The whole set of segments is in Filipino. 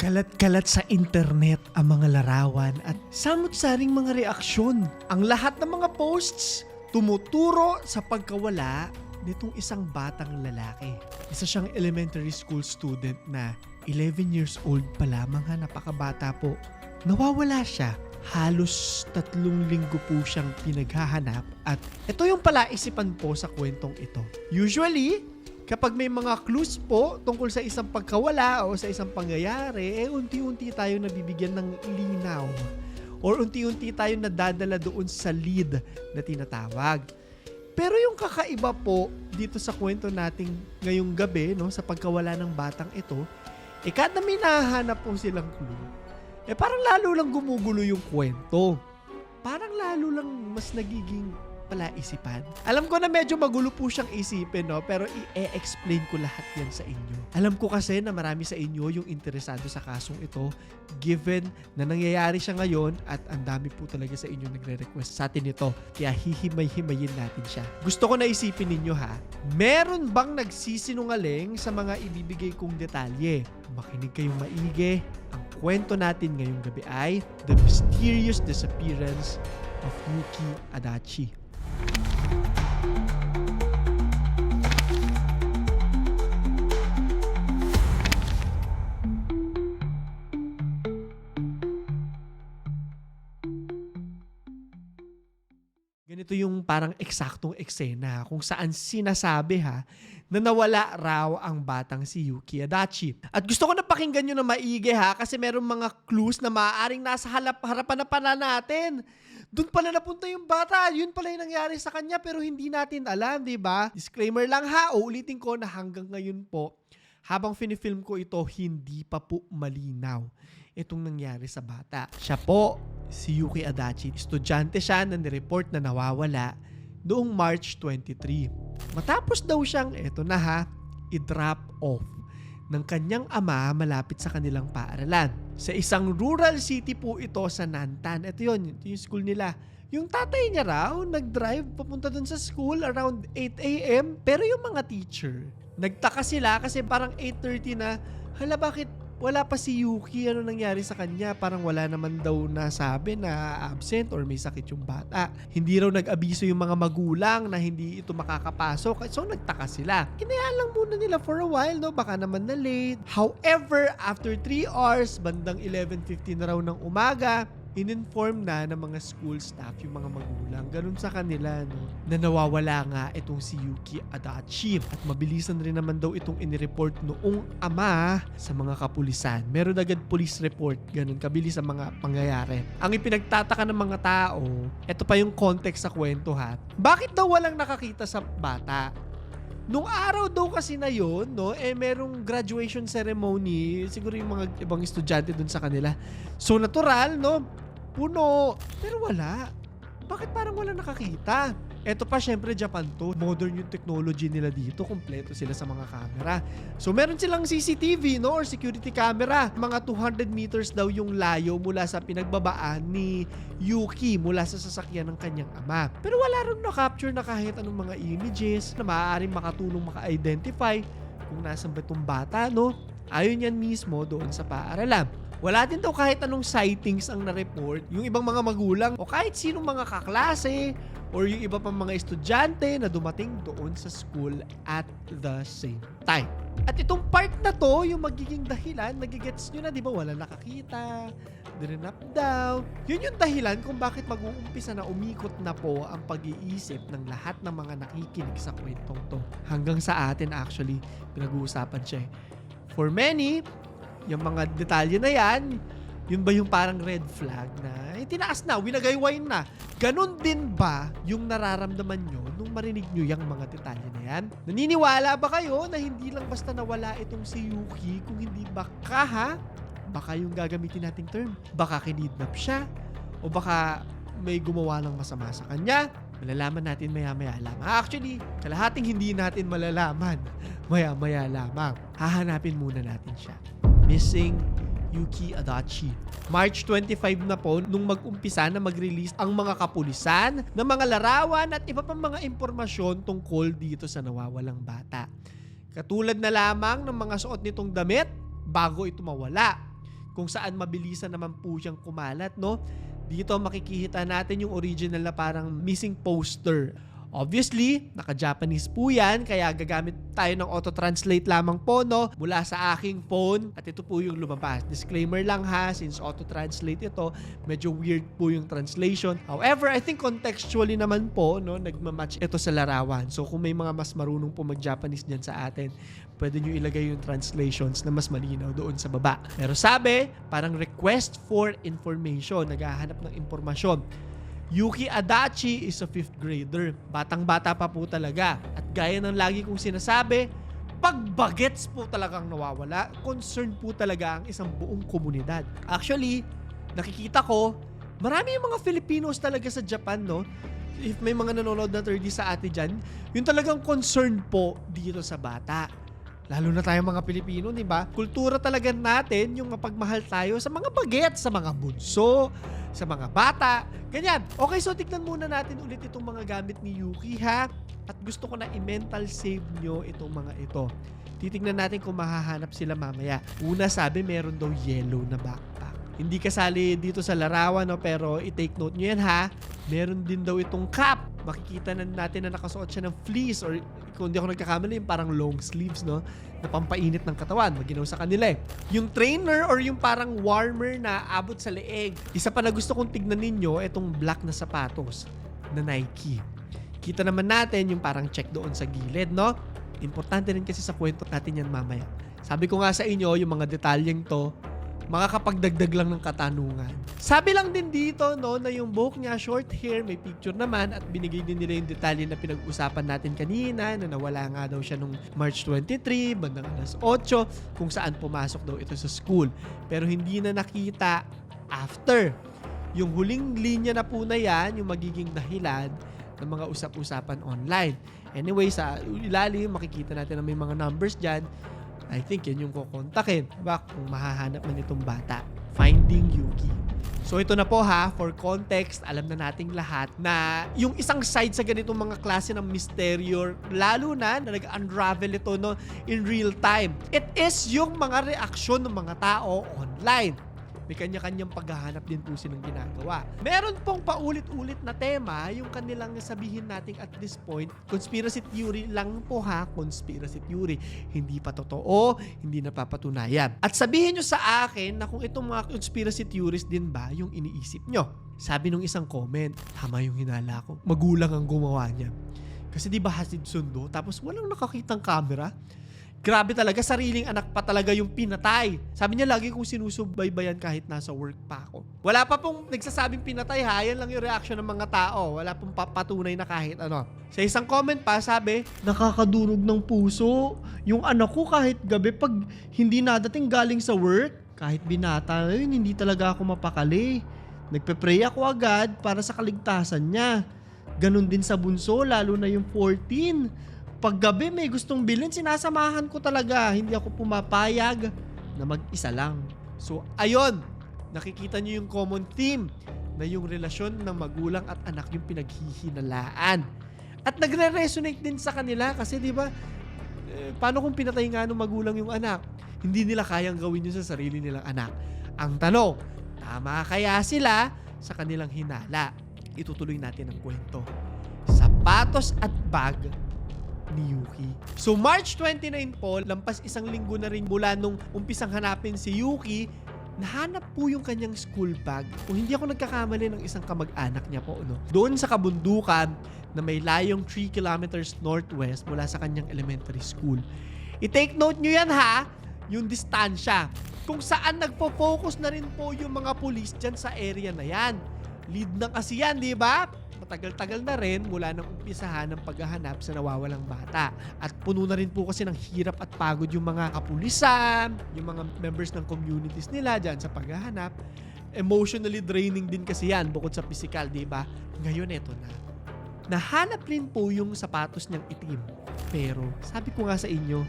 Kalat-kalat sa internet ang mga larawan at samot-saring mga reaksyon. Ang lahat ng mga posts tumuturo sa pagkawala nitong isang batang lalaki. Isa siyang elementary school student na 11 years old pa lamang, napakabata po. Nawawala siya. Halos 3 linggo po siyang pinaghahanap at ito yung palaisipan po sa kwentong ito. Usually, kapag may mga clues po tungkol sa isang pagkawala o sa isang pangyayari, unti-unti tayo nabibigyan ng linaw or unti-unti tayo nadadala doon sa lead na tinatawag. Pero yung kakaiba po dito sa kwento nating ngayong gabi, sa pagkawala ng batang ito, kada may nahahanap po silang clue, parang lalo lang gumugulo yung kwento. Parang lalo lang mas nagiging palaisipan. Alam ko na medyo magulo po siyang isipin, pero i-explain ko lahat yan sa inyo. Alam ko kasi na marami sa inyo yung interesado sa kasong ito, given na nangyayari siya ngayon at ang dami po talaga sa inyo nagre-request sa atin ito. Kaya hihimay-himayin natin siya. Gusto ko na isipin ninyo meron bang nagsisinungaling sa mga ibibigay kong detalye? Makinig kayong maigi. Ang kwento natin ngayong gabi ay The Mysterious Disappearance of Yuki Adachi. Ganito yung parang eksaktong eksena kung saan sinasabi na nawala raw ang batang si Yuki Adachi. At gusto ko na pakinggan nyo na maigi kasi merong mga clues na maaaring nasa harapan na pala natin. Doon pala napunta yung bata. Yun pala yung nangyari sa kanya pero hindi natin alam, di ba? Disclaimer lang uulitin ko na hanggang ngayon po, habang finifilm ko ito, hindi pa po malinaw itong nangyari sa bata. Siya po, si Yuki Adachi. Estudyante siya na nireport na nawawala noong March 23. Matapos daw siyang, i-drop off ng kanyang ama malapit sa kanilang paaralan. Sa isang rural city po ito sa Nantan. Ito yung school nila. Yung tatay niya raw, nag-drive papunta dun sa school around 8 a.m. Pero yung mga teacher, nagtaka sila kasi parang 8:30 na, bakit wala pa si Yuki? Ano nangyari sa kanya? Parang wala naman daw nasabi na absent or may sakit yung bata. Hindi raw nag-abiso yung mga magulang na hindi ito makakapasok. So nagtaka sila. Kinayaan lang muna nila for a while, baka naman na late. However, after 3 hours, bandang 11:50 na raw ng umaga, in-inform na ng mga school staff yung mga magulang. Ganun sa kanila, na nawawala nga itong si Yuki Adachi. At mabilisan rin naman daw itong inireport noong ama sa mga kapulisan. Meron agad police report. Ganun kabilis ang mga pangyayari. Ang ipinagtataka ng mga tao, ito pa yung context sa kwento bakit daw walang nakakita sa bata? Nung araw daw kasi na yun, merong graduation ceremony, siguro yung mga ibang estudyante dun sa kanila. So natural, puno, pero wala. Bakit parang wala nakakita? Eto pa, syempre Japan to. Modern yung technology nila dito. Kompleto sila sa mga camera. So meron silang CCTV, or security camera. Mga 200 meters daw yung layo mula sa pinagbabaan ni Yuki mula sa sasakyan ng kanyang ama. Pero wala rin na-capture na kahit anong mga images na maaaring makatulong maka-identify kung nasan ba itong bata, Ayon yan mismo doon sa paaralan. Wala din daw kahit anong sightings ang na-report yung ibang mga magulang o kahit sinong mga kaklase or yung iba pang mga estudyante na dumating doon sa school at the same time. At itong part na to, yung magiging dahilan, nagigets nyo na, di ba? Wala nakakita, dinanap daw. Yun yung dahilan kung bakit mag-uumpisa na umikot na po ang pag-iisip ng lahat ng mga nakikinig sa kwentong to. Hanggang sa atin actually, pinag-uusapan siya. For many, yung mga detalye na yan, yun ba yung parang red flag na tinaas na, winagaywain na? Ganon din ba yung nararamdaman nyo nung marinig nyo yung mga detalye na yan? Naniniwala ba kayo na hindi lang basta nawala itong si Yuki, kung hindi baka yung gagamitin nating term, baka kinidnap siya, o baka may gumawa ng masama sa kanya? Malalaman natin maya-maya lamang. Actually, kalahating hindi natin malalaman maya-maya lamang. Hahanapin muna natin siya. Missing Yuki Adachi. March 25 na po nung mag-umpisa na mag-release ang mga kapulisan ng mga larawan at iba pang mga impormasyon tungkol dito sa nawawalang bata. Katulad na lamang ng mga suot nitong damit bago ito mawala. kung saan mabilisan naman po siyang kumalat, no? Dito makikita natin yung original na parang missing poster. Obviously, naka-Japanese po yan, kaya gagamit tayo ng auto-translate lamang po, no? Mula sa aking phone, at ito po yung lumabas. Disclaimer lang ha, since auto-translate ito, medyo weird po yung translation. However, I think contextually naman po, no, nagmamatch ito sa larawan. So kung may mga mas marunong po mag-Japanese dyan sa atin, pwede nyo ilagay yung translations na mas malinaw doon sa baba. Pero sabi, parang request for information, naghahanap ng impormasyon. Yuki Adachi is a 5th grader. Batang-bata pa po talaga. At gaya ng lagi kong sinasabi, pag bagets po talagang nawawala, concern po talaga ang isang buong komunidad. Actually, nakikita ko, marami yung mga Filipinos talaga sa Japan, no? If may mga nanonood na 30 sa ate dyan, yun talagang concern po dito sa bata. Lalo na tayo mga Pilipino, di ba? Kultura talaga natin yung mapagmahal tayo sa mga bagets, sa mga bunso, sa mga bata, ganyan. Okay, so tignan muna natin ulit itong mga gamit ni Yuki ha. At gusto ko na i-mental save nyo itong mga ito. Titignan natin kung mahahanap sila mamaya. Una, sabi meron daw yellow na backpack. Hindi kasali dito sa larawan, no? Pero i-take note nyo yan ha. Meron din daw itong cap. Makikita na natin na nakasuot siya ng fleece or kung hindi ako nagkakamali, yung parang long sleeves, no? Na pampainit ng katawan. Maginaw sa kanila eh. Yung trainer or yung parang warmer na abot sa leeg. Isa pa na gusto kong tignan ninyo, itong black na sapatos na Nike. Kita naman natin yung parang check doon sa gilid, no? Importante rin kasi sa kwento natin yan mamaya. Sabi ko nga sa inyo, yung mga detalyeng to, makakapagdagdag lang ng katanungan. Sabi lang din dito, no, na yung buhok niya, short hair, may picture naman at binigay din nila yung detalye na pinag-usapan natin kanina na nawala nga daw siya nung March 23, bandang alas 8, kung saan pumasok daw ito sa school. Pero hindi na nakita after. Yung huling linya na po na yan, yung magiging dahilan ng mga usap-usapan online. Anyway, sa ilalim, makikita natin na may mga numbers dyan. I think yan yung kukontakin. Diba? Kung mahahanap man itong bata. Finding Yuki. So ito na po ha, for context, alam na nating lahat na yung isang side sa ganitong mga klase ng misteryo, lalo na nag-unravel ito no, in real time. It is yung mga reaksyon ng mga tao online. May kanya-kanyang paghahanap din po silang ginagawa. Meron pong paulit-ulit na tema, yung kanilang sabihin nating at this point, conspiracy theory lang po ha, conspiracy theory. Hindi pa totoo, hindi napapatunayan. At sabihin nyo sa akin na kung itong mga conspiracy theories din ba yung iniisip nyo. Sabi nung isang comment, tama yung hinala ko, magulang ang gumawa niya. Kasi di ba hatid sundo, tapos walang nakakitang camera? Grabe talaga, sariling anak pa talaga yung pinatay. Sabi niya lagi kong sinusubaybayan kahit nasa work pa ako. Wala pa pong nagsasabing pinatay ha, yan lang yung reaction ng mga tao. Wala pong papatunay na kahit ano. Sa isang comment pa, sabi, nakakadurog ng puso. Yung anak ko kahit gabi pag hindi nadating galing sa work, kahit binata na yun, hindi talaga ako mapakali. Nagpe-pray ako agad para sa kaligtasan niya. Ganon din sa bunso, lalo na yung 14. Pag gabi may gustong bilhin, sinasamahan ko talaga. Hindi ako pumapayag na mag-isa lang. So, ayun. Nakikita nyo yung common theme na yung relasyon ng magulang at anak yung pinaghihinalaan. At nagre-resonate din sa kanila kasi di ba, paano kung pinatay nga ng magulang yung anak? Hindi nila kayang gawin yun sa sarili nilang anak. Ang tanong, tama kaya sila sa kanilang hinala? Itutuloy natin ang kwento. Sapatos at bag ni Yuki. So March 29 po, lampas isang linggo na rin mula nung umpisang hanapin si Yuki, nahanap po yung kanyang school bag. Kung hindi ako nagkakamali ng isang kamag-anak niya po, no? Doon sa kabundukan na may layong 3 kilometers northwest mula sa kanyang elementary school. I-take note nyo yan ha, yung distansya. Kung saan nagpo-focus na rin po yung mga pulis dyan sa area na yan. Lead na kasi yan, di ba? Matagal-tagal na rin mula nang umpisahan ng paghahanap sa nawawalang bata. At puno na rin po kasi ng hirap at pagod yung mga kapulisan, yung mga members ng communities nila dyan sa paghahanap. Emotionally draining din kasi yan bukod sa physical, di ba? Ngayon eto na. Nahanap rin po yung sapatos niyang itim. Pero sabi ko nga sa inyo,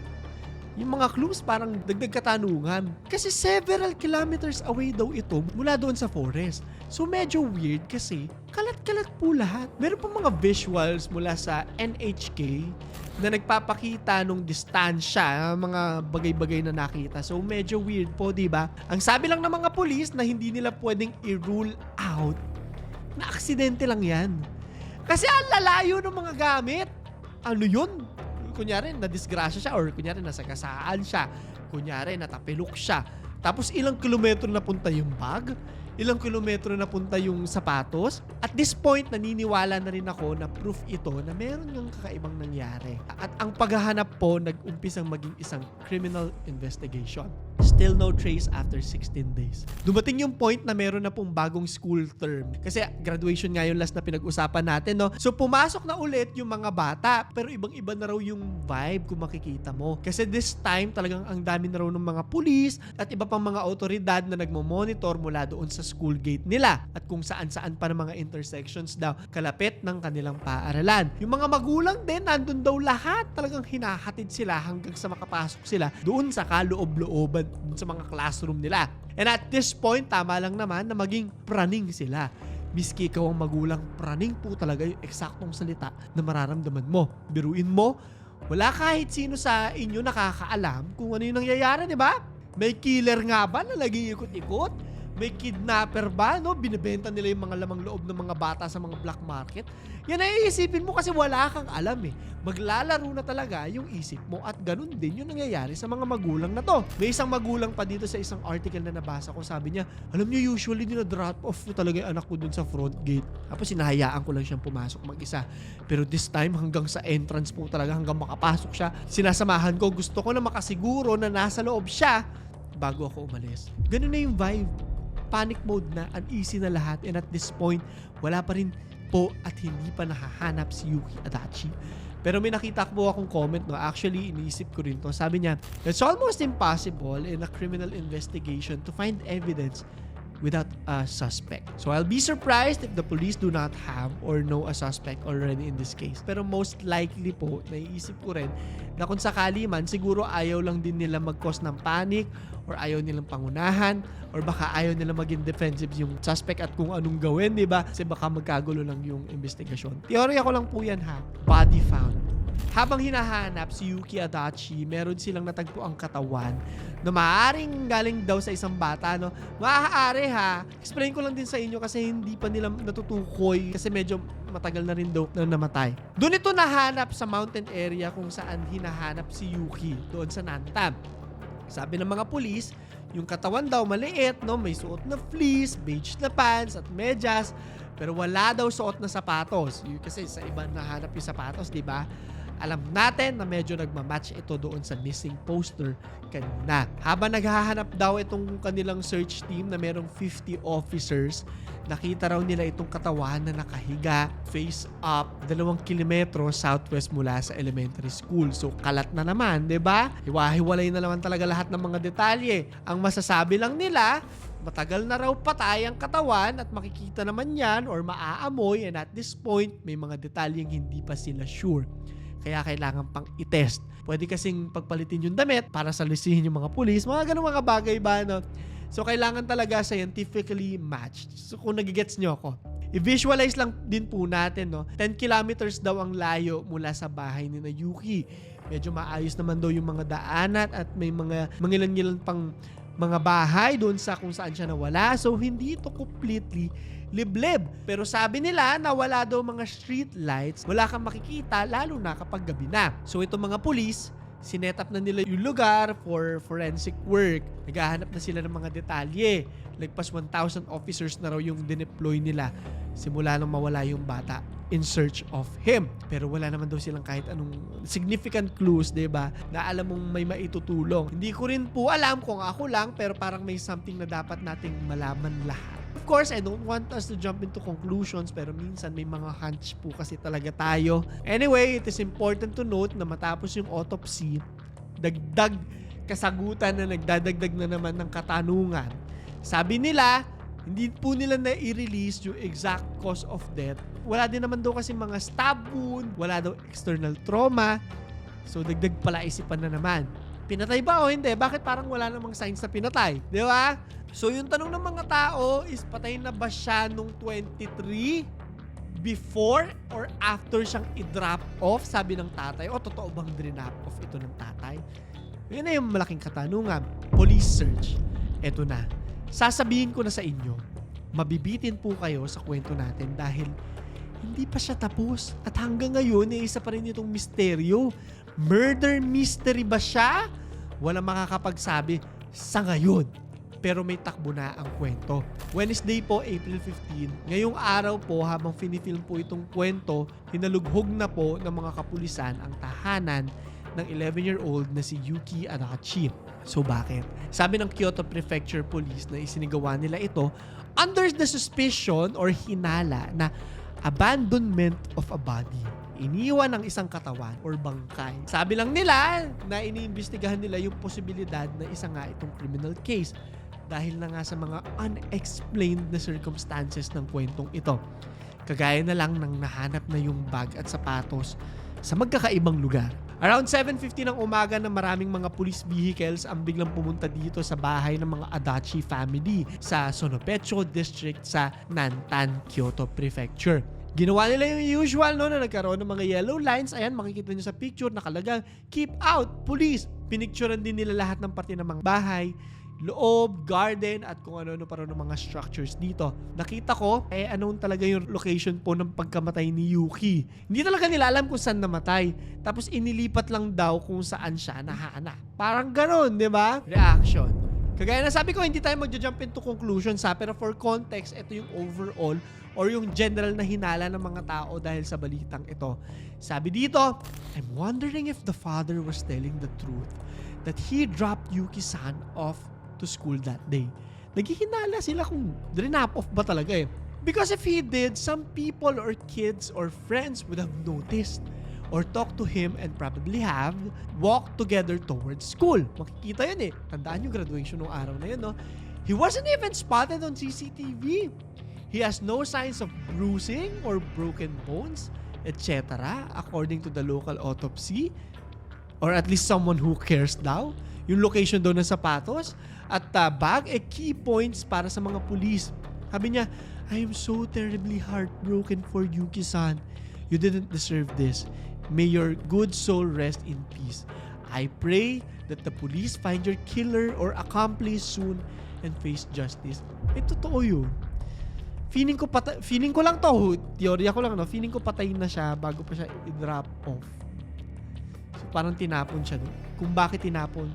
yung mga clues parang dagdag katanungan. Kasi several kilometers away daw ito mula doon sa forest. So medyo weird kasi kalat-kalat po lahat. Meron pa mga visuals mula sa NHK na nagpapakita nung distansya, mga bagay-bagay na nakita. So medyo weird po, di ba? Ang sabi lang ng mga pulis na hindi nila pwedeng i-rule out na aksidente lang yan. Kasi ang lalayo ng mga gamit. Ano yun? Kunyari, na-disgrasya siya or kunyari, nasagasaan siya. Kunyari, natapilok siya. Tapos ilang kilometro na punta yung bag? Ilang kilometro na punta yung sapatos? At this point, naniniwala na rin ako na proof ito na meron ng kakaibang nangyari. At ang paghahanap po, nag-umpisang maging isang criminal investigation. Still no trace after 16 days. Dumating yung point na meron na pong bagong school term. Kasi graduation nga yung last na pinag-usapan natin, no? So pumasok na ulit yung mga bata, pero ibang-iba na raw yung vibe kung makikita mo. Kasi this time, talagang ang dami na raw ng mga pulis at iba pang mga otoridad na nagmo-monitor mula doon sa school gate nila at kung saan-saan pa ng mga intersections daw kalapit ng kanilang paaralan. Yung mga magulang din, nandun daw lahat. Talagang hinahatid sila hanggang sa makapasok sila doon sa kaloob-looban sa mga classroom nila. And at this point, tama lang naman na maging praning sila. Miski ikaw ang magulang, praning po talaga yung eksaktong salita na mararamdaman mo. Biruin mo, wala kahit sino sa inyo nakakaalam kung ano yung nangyayari, di ba? May killer nga ba na lagi ikot-ikot? May kidnapper ba, no? Binibenta nila yung mga lamang loob ng mga bata sa mga black market. Yan ay iisipin mo kasi wala kang alam eh. Maglalaro na talaga yung isip mo at ganun din yung nangyayari sa mga magulang na to. May isang magulang pa dito sa isang article na nabasa ko, sabi niya, alam niyo usually drop off talaga yung anak ko dun sa front gate. Tapos sinahayaan ko lang siyang pumasok mag-isa. Pero this time hanggang sa entrance po talaga, hanggang makapasok siya, sinasamahan ko, gusto ko na makasiguro na nasa loob siya bago ako umalis. Ganun na yung vibe. Panic mode na, uneasy na lahat, and at this point, wala pa rin po at hindi pa nahahanap si Yuki Adachi. Pero may nakita po akong comment, no? Actually, iniisip ko rin to. Sabi niya, it's almost impossible in a criminal investigation to find evidence without a suspect. So I'll be surprised if the police do not have or know a suspect already in this case. Pero most likely po, naiisip ko rin na kung sakali man, siguro ayaw lang din nila mag-cause ng panic or ayaw nilang pangunahan or baka ayaw nila maging defensive yung suspect at kung anong gawin, di ba? Kasi baka magkagulo lang yung investigasyon. Teorya ko lang po yan ha. Body found. Habang hinahanap si Yuki Adachi, meron silang natagpo ang katawan na maaaring galing daw sa isang bata, no? Maaari ha. Explain ko lang din sa inyo kasi hindi pa nila natutukoy kasi medyo matagal na rin daw na namatay. Doon ito nahanap sa mountain area kung saan hinahanap si Yuki, doon sa Nantab. Sabi ng mga pulis, yung katawan daw maliit, no? May suot na fleece, beige na pants at medyas, pero wala daw suot na sapatos. Kasi sa iba nahanap yung sapatos, di ba? Alam natin na medyo nagmamatch ito doon sa missing poster kanina. Habang naghahanap daw itong kanilang search team na merong 50 officers, nakita raw nila itong katawan na nakahiga, face up, 2 kilometro southwest mula sa elementary school. So kalat na naman, di ba? Hiwa-hiwalay na naman talaga lahat ng mga detalye. Ang masasabi lang nila, matagal na raw patay ang katawan at makikita naman yan or maaamoy, and at this point, may mga detalyeng hindi pa sila sure. Kaya kailangan pang i-test. Pwede kasing pagpalitin yung damit para salisihin yung mga pulis. Mga ganun mga bagay ba, no? So, kailangan talaga scientifically matched. So, kung nagigets nyo ako, i-visualize lang din po natin, no? 10 kilometers daw ang layo mula sa bahay ni na Yuki. Medyo maayos naman daw yung mga daanan at may mga mangilan-ngilan pang mga bahay doon sa kung saan siya nawala. So, hindi ito completely liblib. Pero sabi nila na wala daw mga street lights, wala kang makikita lalo na kapag gabi na. So itong mga pulis, sinet up na nila yung lugar for forensic work. Naghahanap na sila ng mga detalye. Lagpas 1,000 officers na raw yung dineploy nila simula nang mawala yung bata in search of him. Pero wala naman daw silang kahit anong significant clues, diba? Na alam mong may maitutulong. Hindi ko rin po alam kung ako lang, pero parang may something na dapat nating malaman lahat. Of course, I don't want us to jump into conclusions, pero minsan may mga hunch po kasi talaga tayo. Anyway, it is important to note na matapos yung autopsy, dagdag kasagutan na nagdadagdag na naman ng katanungan. Sabi nila, hindi po nila na i-release yung exact cause of death. Wala din naman daw kasi mga stab wound, wala daw external trauma. So dagdag pala isipan na naman. Pinatay ba o hindi? Bakit parang wala namang signs na pinatay? Di ba? So yung tanong ng mga tao is patay na ba siya nung 23 before or after siyang i-drop off, sabi ng tatay, o totoo bang drop off ito ng tatay? Yun na yung malaking katanungan. Police search. Eto na. Sasabihin ko na sa inyo, mabibitin po kayo sa kwento natin dahil hindi pa siya tapos. At hanggang ngayon, isa pa rin itong misteryo. Murder mystery ba siya? Walang makakapagsabi sa ngayon. Pero may takbo na ang kwento. Wednesday po, April 15. Ngayong araw po, habang finifilm po itong kwento, hinalughog na po ng mga kapulisan ang tahanan ng 11-year-old na si Yuki Adachi. So bakit? Sabi ng Kyoto Prefecture Police na isinigawa nila ito under the suspicion or hinala na abandonment of a body. Iniwan ng isang katawan or bangkay. Sabi lang nila na iniimbestigahan nila yung posibilidad na isa nga itong criminal case dahil na nga sa mga unexplained na circumstances ng kwentong ito. Kagaya na lang ng nahanap na yung bag at sapatos sa magkakaibang lugar. Around 7:50 ng umaga na maraming mga police vehicles ang biglang pumunta dito sa bahay ng mga Adachi family sa Sonopecho District sa Nantan, Kyoto Prefecture. Ginawa nila yung usual na nagkaroon ng mga yellow lines. Ayan, makikita nyo sa picture, nakalagang keep out, police. Pinicturean din nila lahat ng parte ng mga bahay, loob, garden, at kung ano-ano pa rin ng mga structures dito. Nakita ko, anong talaga yung location po ng pagkamatay ni Yuki. Hindi talaga nila alam kung saan namatay. Tapos inilipat lang daw kung saan siya nahanap. Parang ganon, di ba? Reaction. Kagaya na sabi ko, hindi tayo magja-jump into conclusions ha, pero for context, ito yung overall or yung general na hinala ng mga tao dahil sa balitang ito. Sabi dito, I'm wondering if the father was telling the truth that he dropped Yuki-san off to school that day. Naghihinala sila kung drinap off ba talaga eh. Because if he did, some people or kids or friends would have noticed or talked to him and probably have walked together towards school. Makikita yun eh. Tandaan yung graduation ng araw na yun, no? He wasn't even spotted on CCTV. He has no signs of bruising or broken bones, etc. according to the local autopsy. Or at least someone who cares daw. Yung location daw ng sapatos at bag, key points para sa mga pulis. Sabi niya, I am so terribly heartbroken for Yuki-san. You didn't deserve this. May your good soul rest in peace. I pray that the police find your killer or accomplice soon and face justice. Totoo yun. Feeling ko lang to, teorya ko lang, no? Feeling ko patayin na siya bago pa siya i-drop off. So parang tinapon siya doon. Kung bakit tinapon,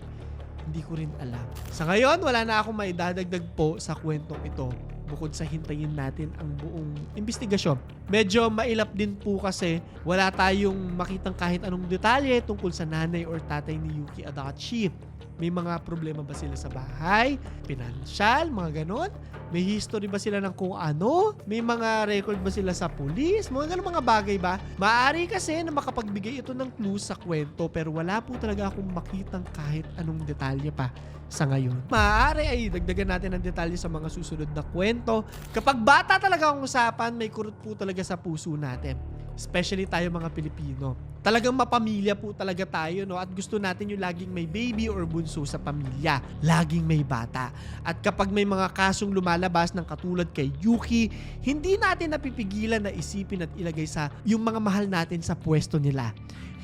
hindi ko rin alam. Sa ngayon, wala na akong maidadagdag po sa kwentong ito bukod sa hintayin natin ang buong investigasyon. Medyo mailap din po kasi wala tayong makitang kahit anong detalye tungkol sa nanay or tatay ni Yuki Adachi. May mga problema ba sila sa bahay? Pinansyal? Mga ganon? May history ba sila ng kung ano? May mga record ba sila sa police? Mga ganon mga bagay ba? Maaari kasi na makapagbigay ito ng clues sa kwento pero wala po talaga akong makitang kahit anong detalye pa sa ngayon. Maaari ay dagdagan natin ng detalye sa mga susunod na kwento. Kapag bata talaga ang usapan, may kurot po talaga sa puso natin. Especially tayo mga Pilipino. Talagang mapamilya po talaga tayo, no? At gusto natin yung laging may baby or bunso sa pamilya. Laging may bata. At kapag may mga kasong lumalabas ng katulad kay Yuki, hindi natin napipigilan na isipin at ilagay sa yung mga mahal natin sa pwesto nila.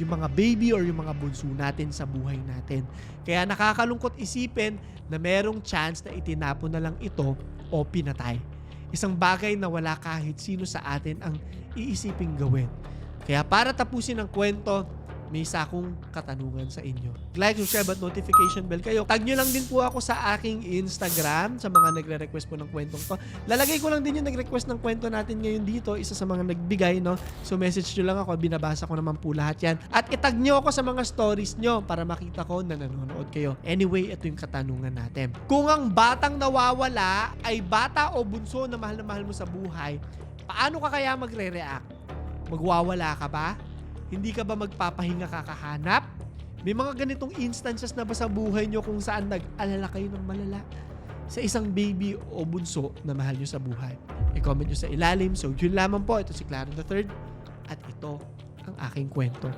Yung mga baby or yung mga bunso natin sa buhay natin. Kaya nakakalungkot isipin na merong chance na itinapon na lang ito o pinatay. Isang bagay na wala kahit sino sa atin ang iisiping gawin. Kaya para tapusin ang kwento, may isa akong katanungan sa inyo. Like, subscribe at notification bell kayo. Tag nyo lang din po ako sa aking Instagram sa mga nagre-request po ng kwentong to. Lalagay ko lang din yung nag-request ng kwento natin ngayon dito. Isa sa mga nagbigay, no? So message nyo lang ako. Binabasa ko naman po lahat yan. At itag nyo ako sa mga stories nyo para makita ko na nanonood kayo. Anyway, ito yung katanungan natin. Kung ang batang nawawala ay bata o bunso na mahal mo sa buhay, paano ka kaya magre-react? Magwawala ka ba? Hindi ka ba magpapahinga kakahanap? May mga ganitong instances na ba sa buhay nyo kung saan nag-alala kayo ng malala sa isang baby o bunso na mahal nyo sa buhay? I-comment nyo sa ilalim. So yun lamang po. Ito si Claro III at ito ang aking kwento.